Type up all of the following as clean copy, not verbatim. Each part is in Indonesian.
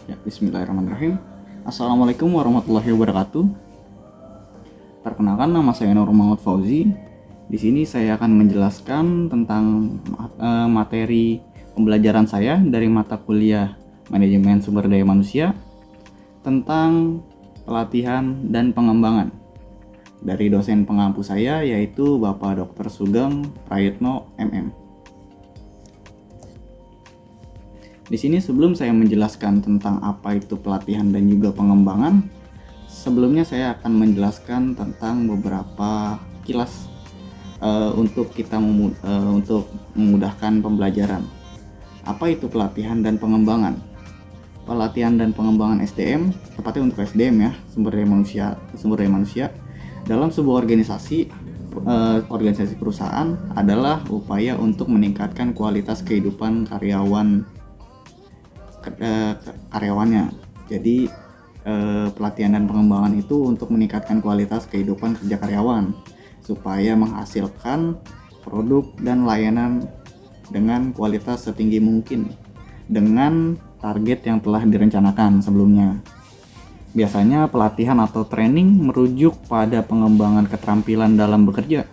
Ya, bismillahirrahmanirrahim. Assalamualaikum warahmatullahi wabarakatuh. Perkenalkan, nama saya Nur Muhammad Fauzi. Di sini saya akan menjelaskan tentang materi pembelajaran saya dari mata kuliah Manajemen Sumber Daya Manusia tentang pelatihan dan pengembangan dari dosen pengampu saya, yaitu Bapak Dr. Sugeng Prayitno MM. Di sini sebelum saya menjelaskan tentang apa itu pelatihan dan juga pengembangan, sebelumnya saya akan menjelaskan tentang beberapa kilas untuk untuk memudahkan pembelajaran. Apa itu pelatihan dan pengembangan? Pelatihan dan pengembangan SDM, tepatnya untuk SDM ya, sumber daya manusia dalam sebuah organisasi perusahaan adalah upaya untuk meningkatkan kualitas kehidupan karyawannya. Jadi pelatihan dan pengembangan itu untuk meningkatkan kualitas kehidupan kerja karyawan supaya menghasilkan produk dan layanan dengan kualitas setinggi mungkin dengan target yang telah direncanakan sebelumnya. Biasanya pelatihan atau training merujuk pada pengembangan keterampilan dalam bekerja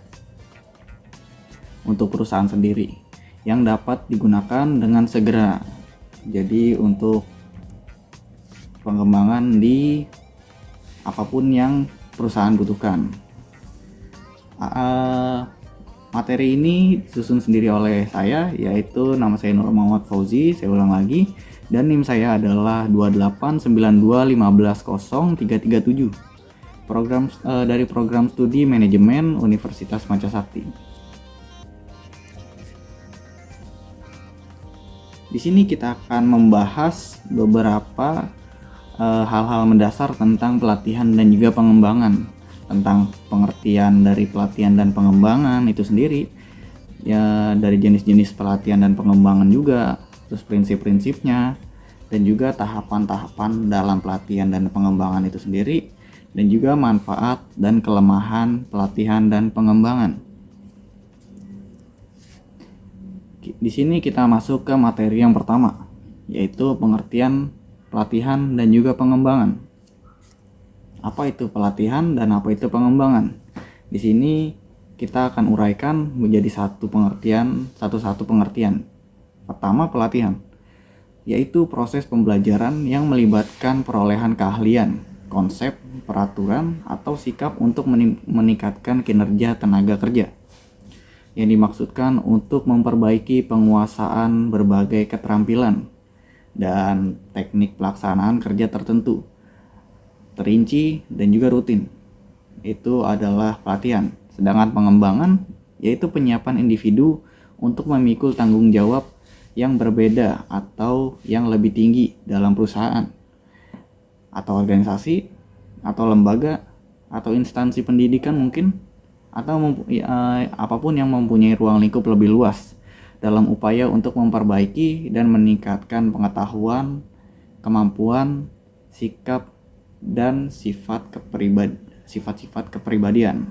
untuk perusahaan sendiri yang dapat digunakan dengan segera. Jadi untuk pengembangan di apapun yang perusahaan butuhkan. Materi ini disusun sendiri oleh saya, yaitu nama saya Nur Muhammad Fauzi, saya ulang lagi, dan NIM saya adalah 28921503337. Dari program studi manajemen Universitas Pancasakti. Di sini kita akan membahas beberapa hal-hal mendasar tentang pelatihan dan juga pengembangan, tentang pengertian dari pelatihan dan pengembangan itu sendiri, ya, dari jenis-jenis pelatihan dan pengembangan juga, terus prinsip-prinsipnya, dan juga tahapan-tahapan dalam pelatihan dan pengembangan itu sendiri, dan juga manfaat dan kelemahan pelatihan dan pengembangan. Di sini kita masuk ke materi yang pertama, yaitu pengertian pelatihan dan juga pengembangan. Apa itu pelatihan dan apa itu pengembangan? Di sini kita akan uraikan menjadi satu-satu pengertian. Pertama, pelatihan, yaitu proses pembelajaran yang melibatkan perolehan keahlian, konsep, peraturan, atau sikap untuk meningkatkan kinerja tenaga kerja, yang dimaksudkan untuk memperbaiki penguasaan berbagai keterampilan dan teknik pelaksanaan kerja tertentu, terinci dan juga rutin. Itu adalah pelatihan. Sedangkan pengembangan yaitu penyiapan individu untuk memikul tanggung jawab yang berbeda atau yang lebih tinggi dalam perusahaan atau organisasi atau lembaga atau instansi pendidikan mungkin, atau apapun yang mempunyai ruang lingkup lebih luas dalam upaya untuk memperbaiki dan meningkatkan pengetahuan, kemampuan, sikap, dan sifat-sifat kepribadian.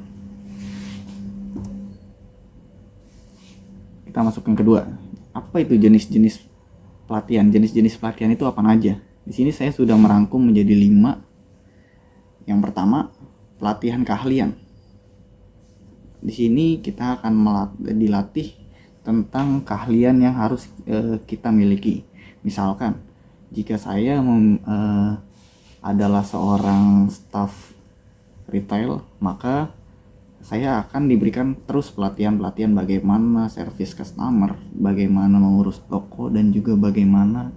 Kita masuk yang kedua. Apa itu jenis-jenis pelatihan? Jenis-jenis pelatihan itu apa aja? Di sini saya sudah merangkum menjadi 5. Yang pertama, pelatihan keahlian. Di sini kita akan dilatih tentang keahlian yang harus kita miliki. Misalkan, jika saya adalah seorang staff retail, maka saya akan diberikan terus pelatihan-pelatihan bagaimana servis customer, bagaimana mengurus toko, dan juga bagaimana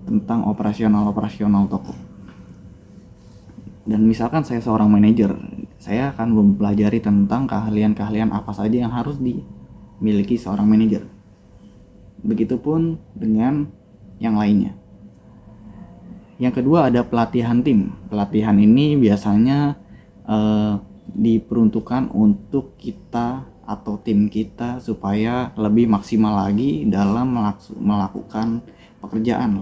tentang operasional toko. Dan misalkan saya seorang manajer, saya akan mempelajari tentang keahlian-keahlian apa saja yang harus dimiliki seorang manajer. Begitupun dengan yang lainnya. Yang kedua ada pelatihan tim. Pelatihan ini biasanya diperuntukkan untuk kita atau tim kita supaya lebih maksimal lagi dalam melakukan pekerjaan,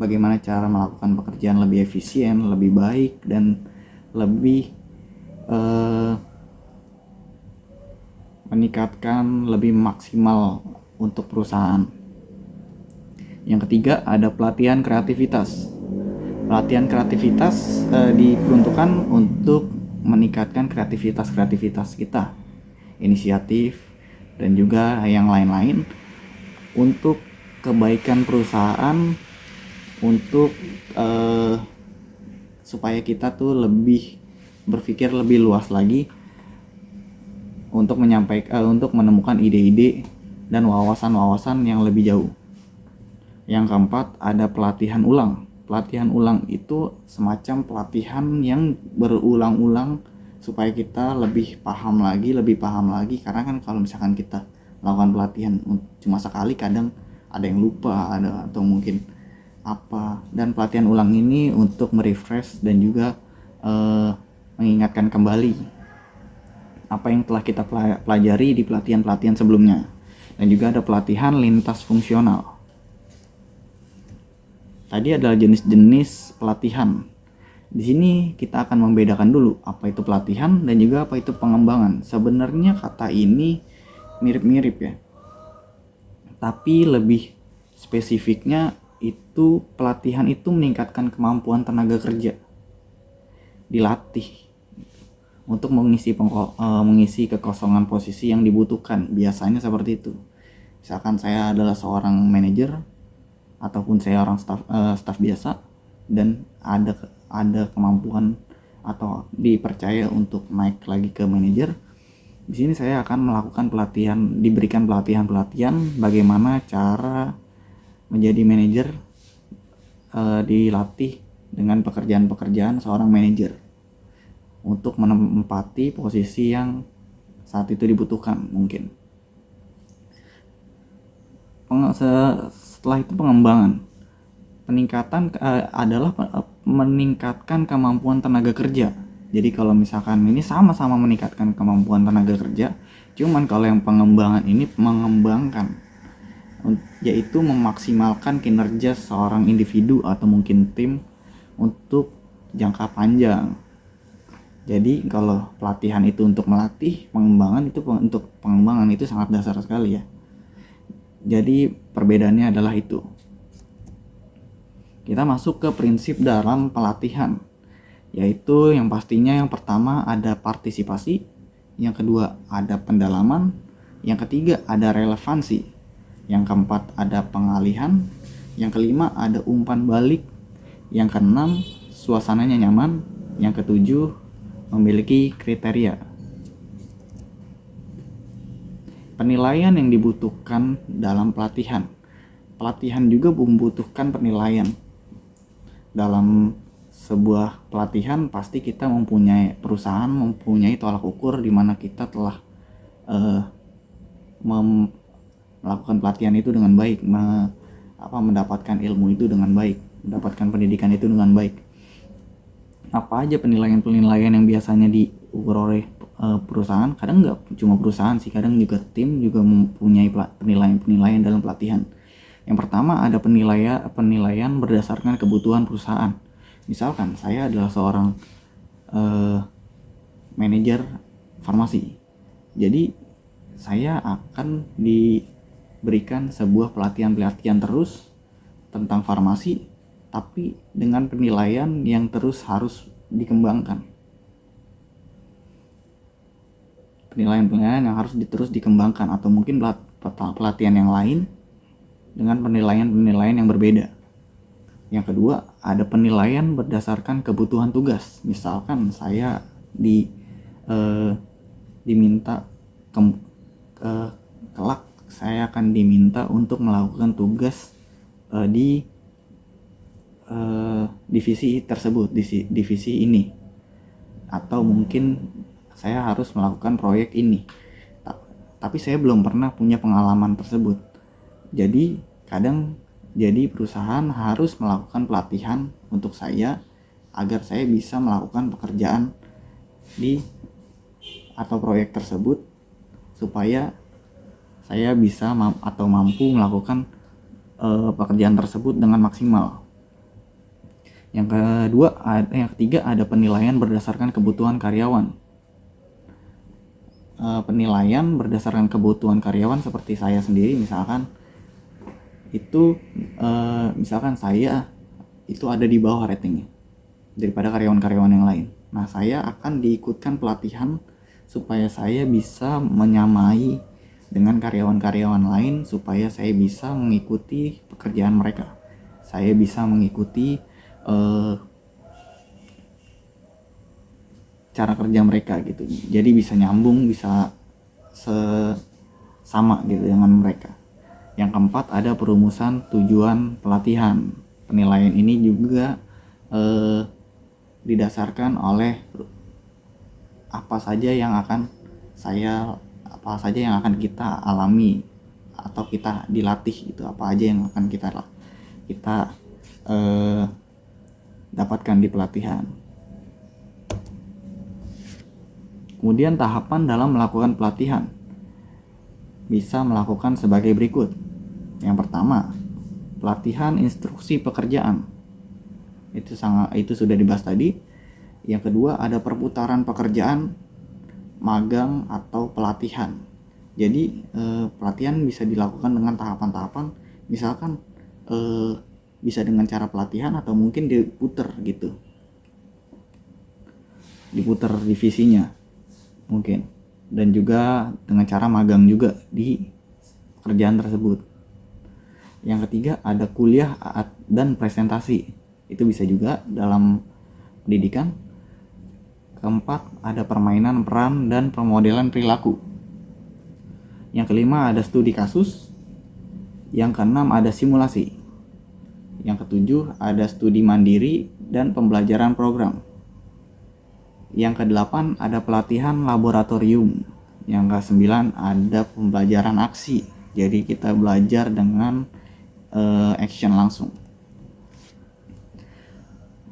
bagaimana cara melakukan pekerjaan lebih efisien, lebih baik, dan lebih meningkatkan lebih maksimal untuk perusahaan. Yang ketiga ada pelatihan kreativitas. Pelatihan kreativitas diperuntukkan untuk meningkatkan kreativitas kita, inisiatif dan juga yang lain-lain untuk kebaikan perusahaan, untuk supaya kita tuh lebih berpikir lebih luas lagi untuk untuk menemukan ide-ide dan wawasan-wawasan yang lebih jauh. Yang keempat ada pelatihan ulang. Pelatihan ulang itu semacam pelatihan yang berulang-ulang supaya kita lebih paham lagi, karena kan kalau misalkan kita melakukan pelatihan cuma sekali kadang ada yang lupa, atau mungkin apa, dan pelatihan ulang ini untuk merefresh dan juga mengingatkan kembali apa yang telah kita pelajari di pelatihan-pelatihan sebelumnya. Dan juga ada pelatihan lintas fungsional. Tadi adalah jenis-jenis pelatihan. Di sini kita akan membedakan dulu apa itu pelatihan dan juga apa itu pengembangan. Sebenarnya kata ini mirip-mirip ya. Tapi lebih spesifiknya itu pelatihan itu meningkatkan kemampuan tenaga kerja. Dilatih untuk mengisi kekosongan posisi yang dibutuhkan. Biasanya seperti itu. Misalkan saya adalah seorang manajer ataupun saya orang staf biasa dan ada kemampuan atau dipercaya untuk naik lagi ke manajer. Di sini saya akan melakukan diberikan pelatihan bagaimana cara menjadi manajer, dilatih dengan pekerjaan-pekerjaan seorang manajer untuk menempati posisi yang saat itu dibutuhkan mungkin. Setelah itu pengembangan. Peningkatan adalah meningkatkan kemampuan tenaga kerja. Jadi kalau misalkan ini sama-sama meningkatkan kemampuan tenaga kerja, cuman kalau yang pengembangan ini mengembangkan, yaitu memaksimalkan kinerja seorang individu atau mungkin tim untuk jangka panjang. Jadi kalau pelatihan itu untuk melatih, pengembangan itu untuk pengembangan itu sangat dasar sekali ya. Jadi perbedaannya adalah itu. Kita masuk ke prinsip dalam pelatihan, yaitu yang pastinya yang pertama ada partisipasi, yang kedua ada pendalaman, yang ketiga ada relevansi, yang keempat ada pengalihan, yang kelima ada umpan balik, yang keenam suasananya nyaman, yang ketujuh memiliki kriteria. Penilaian yang dibutuhkan dalam pelatihan. Pelatihan juga membutuhkan penilaian. Dalam sebuah pelatihan pasti kita perusahaan mempunyai tolak ukur di mana kita telah melakukan pelatihan itu dengan baik, mendapatkan ilmu itu dengan baik, mendapatkan pendidikan itu dengan baik. Apa aja penilaian-penilaian yang biasanya diukur oleh perusahaan? Kadang nggak cuma perusahaan sih, kadang juga tim juga mempunyai penilaian-penilaian dalam pelatihan. Yang pertama ada penilaian berdasarkan kebutuhan perusahaan. Misalkan saya adalah seorang manajer farmasi, jadi saya akan diberikan sebuah pelatihan terus tentang farmasi, tapi dengan penilaian yang terus harus dikembangkan. Penilaian yang harus terus dikembangkan, atau mungkin pelatihan yang lain dengan penilaian yang berbeda. Yang kedua, ada penilaian berdasarkan kebutuhan tugas. Misalkan saya diminta kelak saya akan diminta untuk melakukan tugas di divisi tersebut, divisi ini, atau mungkin saya harus melakukan proyek ini, tapi saya belum pernah punya pengalaman tersebut. Jadi perusahaan harus melakukan pelatihan untuk saya agar saya bisa melakukan pekerjaan atau proyek tersebut, supaya saya bisa atau mampu melakukan pekerjaan tersebut dengan maksimal. Yang ketiga ada penilaian berdasarkan kebutuhan karyawan. Penilaian berdasarkan kebutuhan karyawan seperti saya sendiri, misalkan itu misalkan saya itu ada di bawah ratingnya daripada karyawan-karyawan yang lain. Nah, saya akan diikutkan pelatihan supaya saya bisa menyamai dengan karyawan-karyawan lain, supaya saya bisa mengikuti pekerjaan mereka. Saya bisa mengikuti cara kerja mereka gitu. Jadi bisa nyambung, bisa sama gitu dengan mereka. Yang keempat ada perumusan tujuan pelatihan. Penilaian ini juga didasarkan oleh apa saja yang akan kita alami atau kita dilatih gitu, apa aja yang akan kita dapatkan di pelatihan. Kemudian tahapan dalam melakukan pelatihan bisa melakukan sebagai berikut. Yang pertama, pelatihan instruksi pekerjaan. Itu sudah dibahas tadi. Yang kedua, ada perputaran pekerjaan, magang atau pelatihan. Jadi pelatihan bisa dilakukan dengan tahapan-tahapan. Misalkan bisa dengan cara pelatihan atau mungkin diputer gitu. Diputer divisinya mungkin, dan juga dengan cara magang juga di pekerjaan tersebut. Yang ketiga ada kuliah dan presentasi, itu bisa juga dalam pendidikan. Keempat ada permainan peran dan pemodelan perilaku. Yang kelima ada studi kasus. Yang keenam ada simulasi. Yang ketujuh ada studi mandiri dan pembelajaran program. Yang kedelapan ada pelatihan laboratorium. Yang kesembilan ada pembelajaran aksi. Jadi kita belajar dengan action langsung.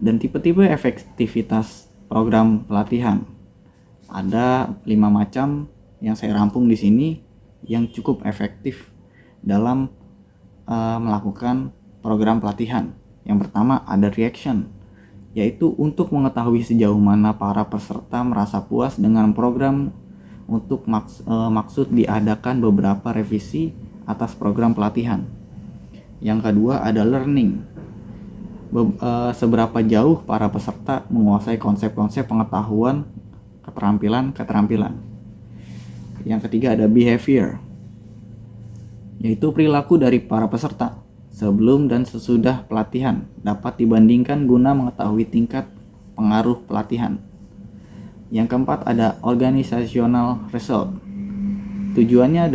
Dan tipe-tipe efektivitas program pelatihan ada 5 macam yang saya rampung di sini yang cukup efektif dalam melakukan program pelatihan. Yang pertama ada reaction, yaitu untuk mengetahui sejauh mana para peserta merasa puas dengan program. Untuk maksud diadakan beberapa revisi atas program pelatihan. Yang kedua ada learning, seberapa jauh para peserta menguasai konsep-konsep pengetahuan, keterampilan. Yang ketiga ada behavior, yaitu perilaku dari para peserta sebelum dan sesudah pelatihan dapat dibandingkan guna mengetahui tingkat pengaruh pelatihan. Yang keempat ada organizational result. Tujuannya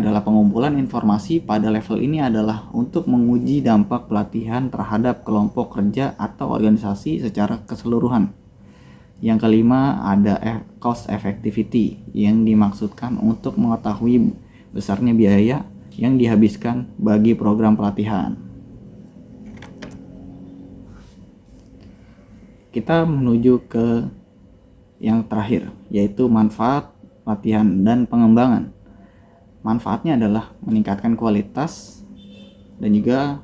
adalah pengumpulan informasi pada level ini adalah untuk menguji dampak pelatihan terhadap kelompok kerja atau organisasi secara keseluruhan. Yang kelima ada cost effectivity, yang dimaksudkan untuk mengetahui besarnya biaya yang dihabiskan bagi program pelatihan. Kita menuju ke yang terakhir, yaitu manfaat pelatihan dan pengembangan. Manfaatnya adalah meningkatkan kualitas dan juga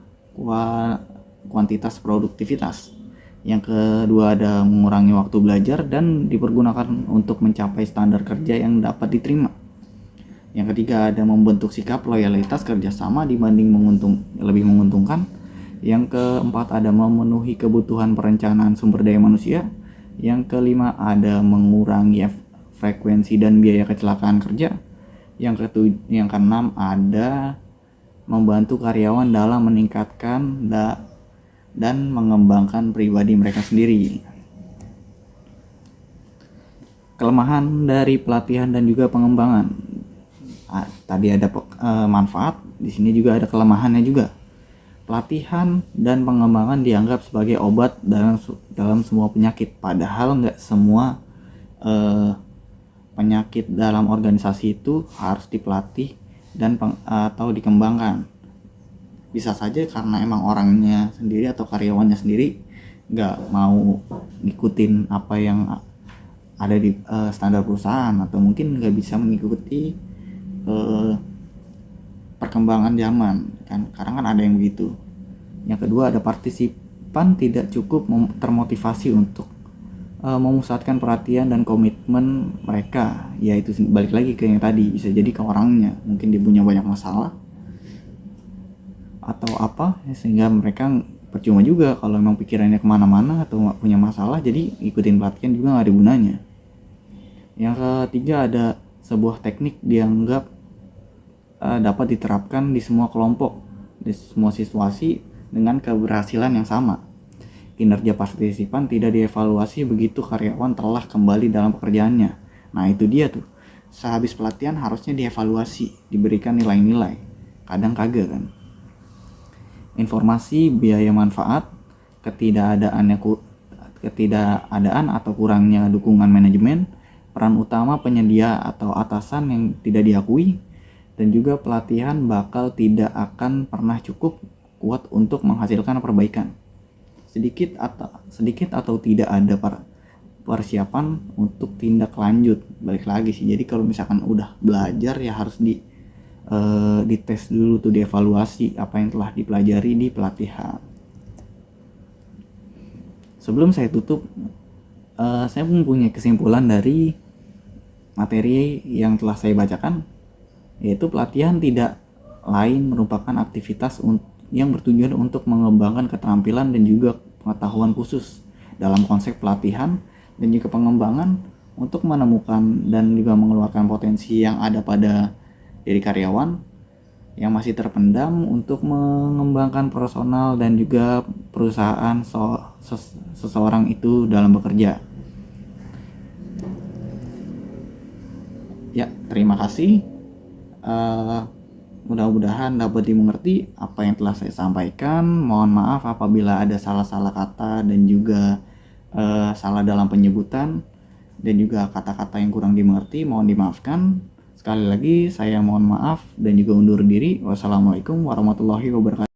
kuantitas produktivitas. Yang kedua ada mengurangi waktu belajar dan dipergunakan untuk mencapai standar kerja yang dapat diterima. Yang ketiga ada membentuk sikap loyalitas kerjasama dibanding lebih menguntungkan. Yang keempat ada memenuhi kebutuhan perencanaan sumber daya manusia. Yang kelima ada mengurangi frekuensi dan biaya kecelakaan kerja. Yang keenam ada membantu karyawan dalam meningkatkan dan mengembangkan pribadi mereka sendiri. Kelemahan dari pelatihan dan juga pengembangan. Tadi ada manfaat, di sini juga ada kelemahannya juga. Pelatihan dan pengembangan dianggap sebagai obat dalam semua penyakit, padahal nggak semua penyakit dalam organisasi itu harus dipelatih atau dikembangkan. Bisa saja karena emang orangnya sendiri atau karyawannya sendiri nggak mau ngikutin apa yang ada di standar perusahaan, atau mungkin nggak bisa mengikuti perkembangan zaman kan, karena kan ada yang begitu. Yang kedua ada partisipan tidak cukup termotivasi untuk memusatkan perhatian dan komitmen mereka, yaitu balik lagi ke yang tadi, bisa jadi ke orangnya, mungkin dia punya banyak masalah atau apa, sehingga mereka percuma juga kalau memang pikirannya kemana-mana atau nggak punya masalah, jadi ikutin pelatihan juga nggak ada gunanya. Yang ketiga, ada sebuah teknik dianggap dapat diterapkan di semua kelompok, di semua situasi dengan keberhasilan yang sama. Kinerja partisipan tidak dievaluasi begitu karyawan telah kembali dalam pekerjaannya. Nah itu dia tuh, sehabis pelatihan harusnya dievaluasi, diberikan nilai-nilai. Kadang kagak kan. Informasi biaya manfaat, ketidakadaan atau kurangnya dukungan manajemen, peran utama penyedia atau atasan yang tidak diakui, dan juga pelatihan bakal tidak akan pernah cukup kuat untuk menghasilkan perbaikan. Sedikit atau tidak ada persiapan untuk tindak lanjut. Balik lagi sih, jadi kalau misalkan udah belajar ya harus dites dulu tuh, dievaluasi apa yang telah dipelajari di pelatihan. Sebelum saya tutup, saya mempunyai kesimpulan dari materi yang telah saya bacakan, yaitu pelatihan tidak lain merupakan aktivitas yang bertujuan untuk mengembangkan keterampilan dan juga pengetahuan khusus dalam konsep pelatihan dan juga pengembangan untuk menemukan dan juga mengeluarkan potensi yang ada pada diri karyawan yang masih terpendam untuk mengembangkan personal dan juga perusahaan seseorang itu dalam bekerja. Ya, terima kasih. Mudah-mudahan dapat dimengerti apa yang telah saya sampaikan. Mohon maaf apabila ada salah-salah kata dan juga salah dalam penyebutan dan juga kata-kata yang kurang dimengerti, mohon dimaafkan. Sekali lagi saya mohon maaf dan juga undur diri. Wassalamualaikum warahmatullahi wabarakatuh.